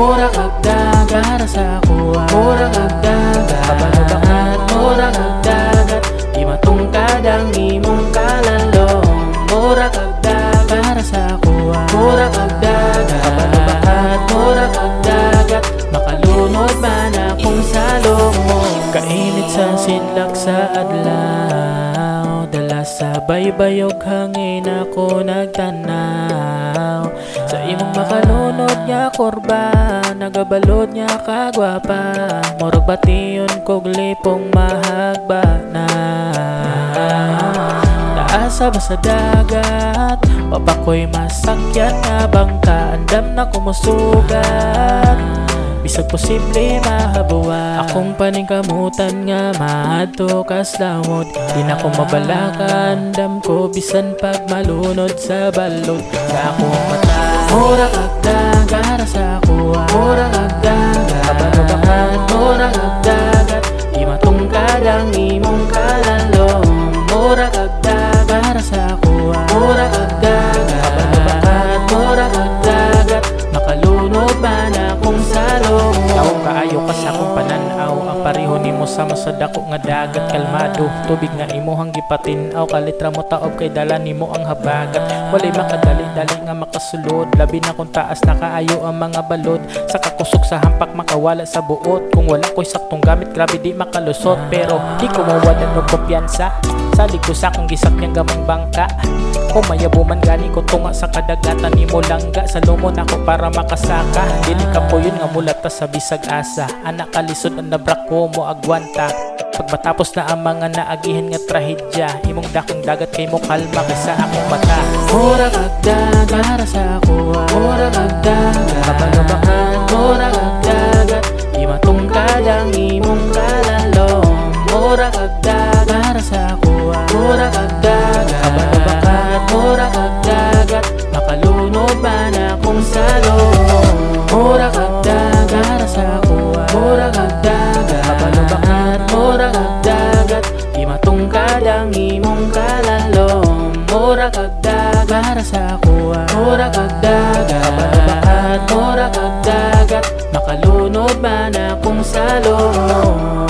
mura kag dagat sa kuha, mura kag dagat kabalubakat, mura kag dagat di matungkad ang imong kalalong, mura kag dagat sa kuha, mura kag dagat kabalubakat, mura kag dagat makalunod man akong salong mo. Kainit sa sidlak sa adlaw, dala sa baybayog hangin ako nagtanaw. Sa imong makalunod niya korba, nagabalod niya kagwapa, murag bation kog lipong mahagba na. Taasa ba sa dagat, wapakoy masakyan nga bangka, andam na kumusugat, bisag posible mahabuwa. Akong paningkamutan nga maadto kaslamod, di na ko mabalakan, dam ko bisan pag malunod sa balod sa akong mata. Mura kag dagat sa kuha, mura kag dagat kabalubakat, mura kag dagat di matungkad ang imong kalalong, mura kag dagat sa kuha, mura kag dagat kabalubakat, mura kag dagat makalunod man akong salong. Tao kaayo ka sa akong pananaw, ang pareho nimo sama sa dako nga dagat kalmado, tubig nga imuhang gipatinaw, kalitra mo taob kay dala nimo ang habagat, walay makadali-dali nga makasulod, labi na kung taas na kaayo ang mga balod, sa kakusog sa hampak makawala sa buot, kung wala ko'y saktong gamit grabe di makalusot, pero di ko mawalan og kumpiyansa sa ligo sa akong gisak niyang gamang bangka. Kung mayabuman gani ko tunga sa kadagatan nimo langga, sa lumon ako para makasaka, dili ka po yun nga mulata sa bisag asa, anak kalisod ang nabrak ko mo agwanta. Pag matapos na ang mga naagihan nga trahedya, imong dakong dagat kay mo kalma kaysa akong mata. Mura kag dagat sa kuha, mura kag dagat kabalubakat, mura kag dagat di matungkad ang imong kalalong, mura kag dagat sa kuha, mura kag dagat kabalubakat, mura kag dagat makalunod man akong salong, mura kag dagat sa kuha, mura kag dagat kabalubakat, mura kag dagat di matungkad ang imong kalalong, mura kag dagat sa kuha, mura kag dagat kabalubakat, mura kag dagat makalunod man akong salong.